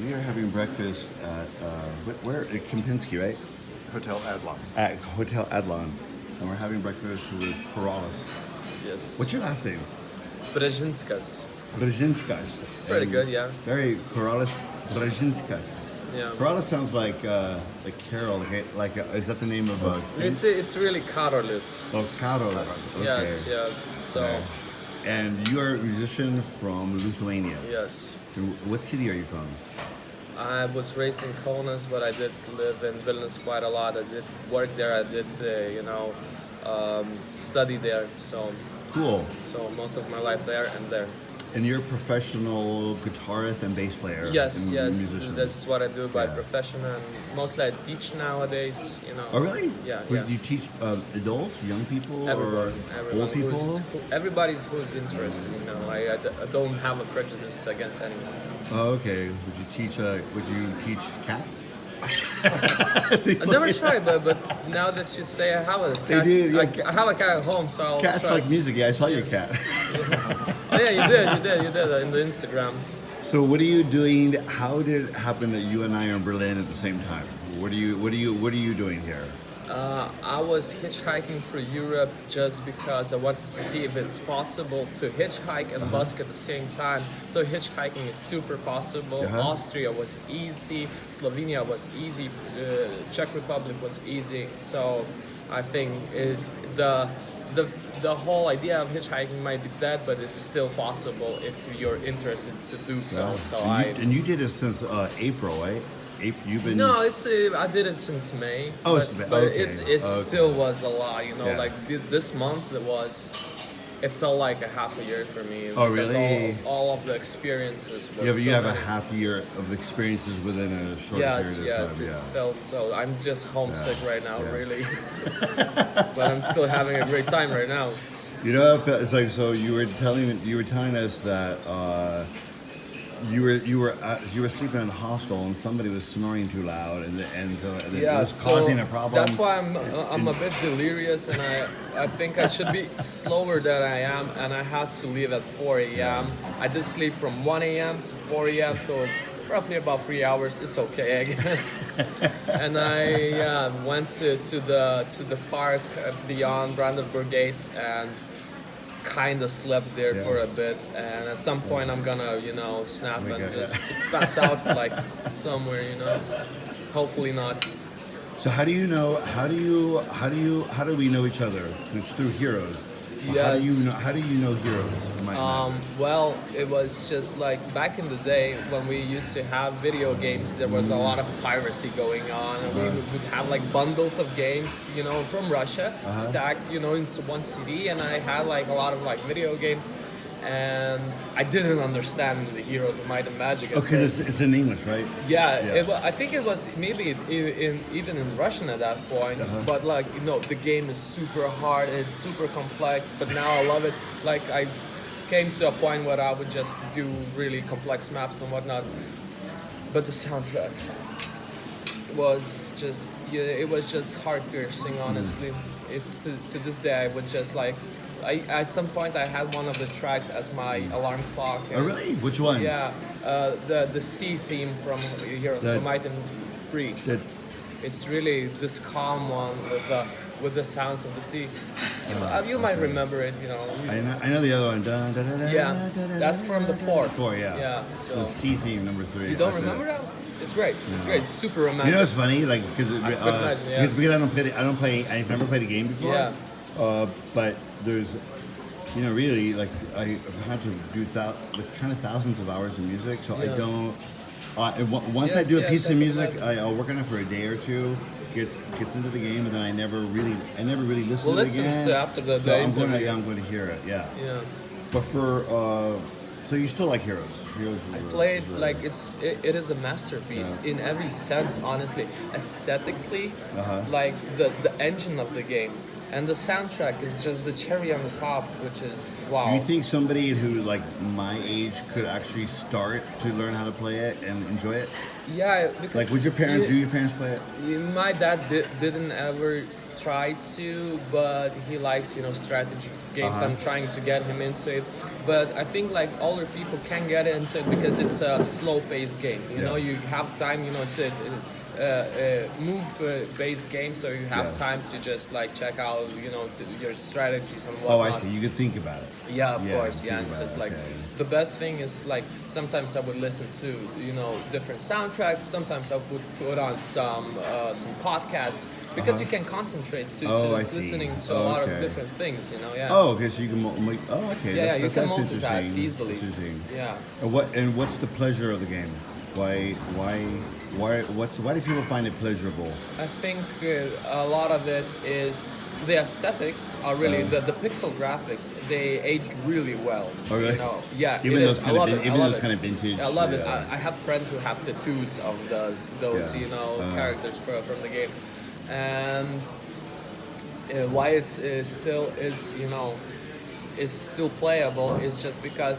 We are having breakfast at where at Kempinski, right? Hotel Adlon. At Hotel Adlon, and we're having breakfast with Karolis. Yes. What's your last name? Brzezinskas. Brzezinskas. Pretty And good, yeah. Very Karolis Brzezinskas. Yeah. Karolis sounds like Carol. Is that the name of a? It's really Karolis. Oh, Karolis. Okay. Yes, yeah. So, Okay. And you are a musician from Lithuania. yes. What city are you from? I was raised in Kaunas, but I did live in Vilnius quite a lot. I did work there. I did, study there. So Cool. most of my life there and there. And you're a professional guitarist and bass player. Yes, and yes. musician. That's what I do by Yeah. profession, and mostly I teach nowadays. Oh, really? Yeah, Would yeah. you teach adults, young people, Everyone, or old people? everybody's who's interested. I don't have a prejudice against anyone. Oh, okay. Would you teach cats? I never tried, but now that you say I have a cat, They did, yeah. I have a cat at home, so I'll Cats try. like music. Yeah, I saw your cat. Yeah, you did in the Instagram. So, what are you doing? How did it happen that you and I are in Berlin at the same time? What are you doing here? I was hitchhiking through Europe just because I wanted to see if it's possible to hitchhike and busk at the same time. So hitchhiking is super possible. Austria was easy, Slovenia was easy, Czech Republic was easy. So I think the whole idea of hitchhiking might be dead, but it's still possible if you're interested to do so. Yeah. So and you did it since April, right? You've been. No, I did it since May. Oh, but, it's May. but Okay. it Okay. still was a lot. Yeah. Like this month it felt like a half a year for me. Oh, because really? All of the experiences were Yeah, but you so have a many. half year of experiences within a short Yes, period of yes, time. it Yeah. felt so. I'm just homesick right now, Yeah. really. But I'm still having a great time right now. You know, it's like so. You were telling us that you were sleeping in a hostel and somebody was snoring too loud and so it was causing a problem. That's why I'm a bit delirious, and I think I should be slower than I am, and I had to leave at 4 a.m. I did sleep from 1 a.m. to 4 a.m. so roughly about 3 hours. It's okay, I guess. And I went to the park beyond Brandenburg Gate and kind of slept there for a bit, and at some point I'm gonna snap and just pass out like somewhere, hopefully not. So how do you know? How do we know each other? It's through Heroes. So Yes. How do you know Heroes? Well, it was just like back in the day when we used to have video games, there was a lot of piracy going on, and we would have like bundles of games, from Russia, stacked, into one CD, and I had like a lot of like video games, and I didn't understand the Heroes of Might and Magic. Okay, it's in English, right? Yeah. I think it was maybe even in Russian at that point. But like the game is super hard and it's super complex. But now I love it. Like I came to a point where I would just do really complex maps and whatnot. But the soundtrack was just heart piercing. Honestly, it's to this day I would just like. At some point I had one of the tracks as my alarm clock. Oh, really? Which one? Yeah, the sea theme from Heroes of Might and Free. It's really this calm one with the sounds of the sea. You might remember it. I know the other one. Dun, dun, dun, dun, Yeah, dun, dun, dun, that's from the dun, fourth. Four, yeah. Yeah, so the C theme number 3. you don't remember that? It's great. It's great. It's super romantic. You know, it's funny, like because imagine, I've never played a game before. Yeah. But there's, really like I've had to do kind of thousands of hours of music, so I don't. Once I do a piece of music, I'll work on it for a day or two. Gets into the game, and then I never really listen We'll to it listen again. to after the So I'm interview. going to hear it. Yeah. Yeah. But for so you still like Heroes? I played like it is a masterpiece in every sense, honestly. Aesthetically, like the engine of the game and the soundtrack is just the cherry on the top, which is wow. Do you think somebody who like my age could actually start to learn how to play it and enjoy it? Yeah, because Like, would your parents? Do your parents play it? My dad didn't ever try to, but he likes strategy games. I'm trying to get him into it. but I think like older people can get into it because it's a slow-paced game. You know, you have time. You know, it's a move-based game, so you have time to just like check out, you know, your strategies and whatnot. Oh, I see. You could think about it. Yeah, of course. think Yeah, it's about just it, like okay. the best thing is like sometimes I would listen to, you know, different soundtracks. Sometimes I would put on some podcasts because you can concentrate to I just see. listening to a lot of Okay. different things. You know, yeah. Oh, okay. So you can make. Oh, okay. Yeah, that's, you can that's multitask interesting. easily. That's interesting. Yeah. And what's the pleasure of the game? Why do people find it pleasurable? I think a lot of it is the aesthetics are really the pixel graphics. They age really well. Oh, really? You know, yeah. Even it those is. kind I of love it. I love it. kind of vintage. I love it. yeah. I have friends who have tattoos of those Yeah. you know characters from the game, and why it's still is you know is still playable is just because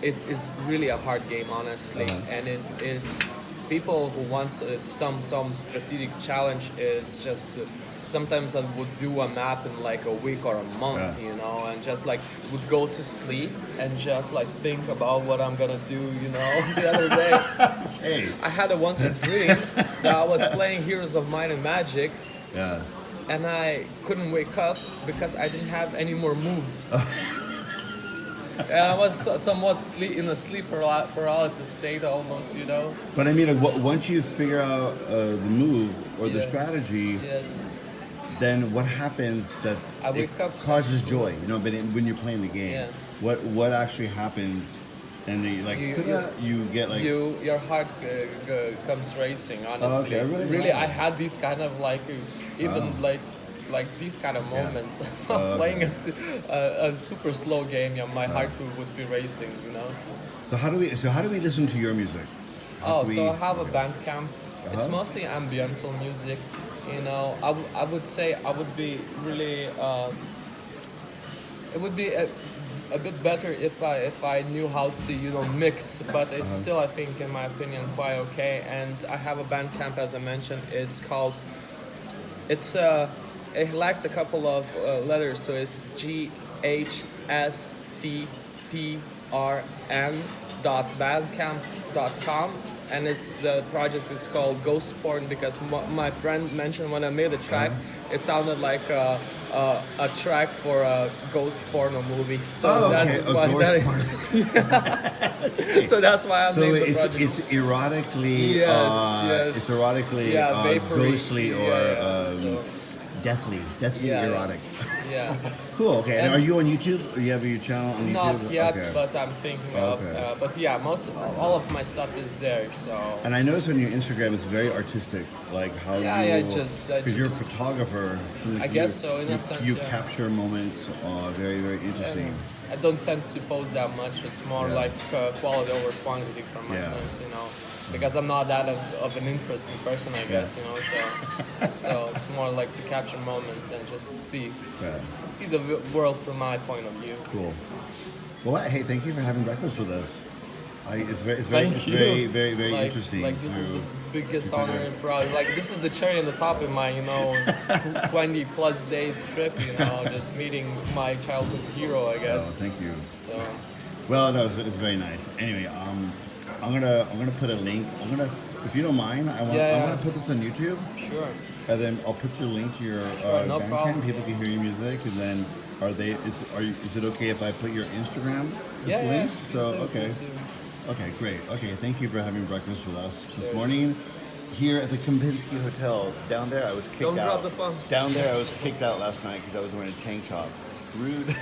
it is really a hard game, honestly, and it's people who wants some strategic challenge is just. Sometimes I would do a map in like a week or a month, you know, and just like would go to sleep and just like think about what I'm gonna do, you know. The other day, Hey. I had once a dream that I was playing Heroes of Might and Magic, Yeah. and I couldn't wake up because I didn't have any more moves. And I was somewhat in a sleep paralysis state almost, you know. But I mean, like, once you figure out the move or the Yeah. strategy, Yes. then what happens that I it wake up- causes joy? You know, but when you're playing the game, Yeah. what actually happens? And then you get like Your heart comes racing, honestly. okay, really? Really, Wow. I had these kind of like even like these kind of moments playing a super slow game. Yeah, my heart would be racing, you know. so how do we listen to your music? How Oh, do so we- I have a Bandcamp. It's mostly ambiental music. You know, I would say I would be really. It would be a bit better if I knew how to mix, but it's still, I think, in my opinion, quite okay. And I have a Bandcamp, as I mentioned. It's called. It lacks a couple of letters, so it's GHSTPRN.bandcamp.com, and the project is called Ghost Porn because my friend mentioned when I made the track, it sounded like a track for a ghost porno movie. So that's why so that's why I So named the project. it's erotically Yes. it's erotically vapory. ghostly or so, deathly Yeah. erotic. yeah. Cool. Okay. And And- are you on YouTube? Or you have your channel on YouTube? Not yet, Okay. but I'm thinking of. Okay. But yeah, all of my stuff is there. So And I notice on your Instagram it's very artistic, like how Yeah, you. yeah, I Because just- you're a photographer. So like I guess so, in a sense, You yeah. capture moments. Very very interesting. I don't tend to post that much. It's more Yeah. like quality over quantity from my Yeah. sense, because I'm not that of an interesting person, I guess, So it's more like to capture moments and just see the world from my point of view. Cool. Well, hey, thank you for having breakfast with us. It's very Thank you. very very Like, interesting. Like this is to- the biggest to honor figure- for us. Like this is the cherry on the top of my 20 plus days trip. Just meeting my childhood hero, I guess. Oh, thank you. So Well, no, it's very nice. Anyway, I'm gonna put a link. If you don't mind, I Yeah. want to put this on YouTube, sure. and then I'll put your link to your no Bandcamp. problem. People can hear your music, and then is it okay if I put your Instagram Yeah. link? Please So do, okay. please do. Okay, great. Okay, thank you for having breakfast with us this Cheers. morning here at the Kempinski Hotel. Down there, I was kicked Don't out. drop the phone. Down there, I was kicked out last night because I was wearing a tank top. Rude.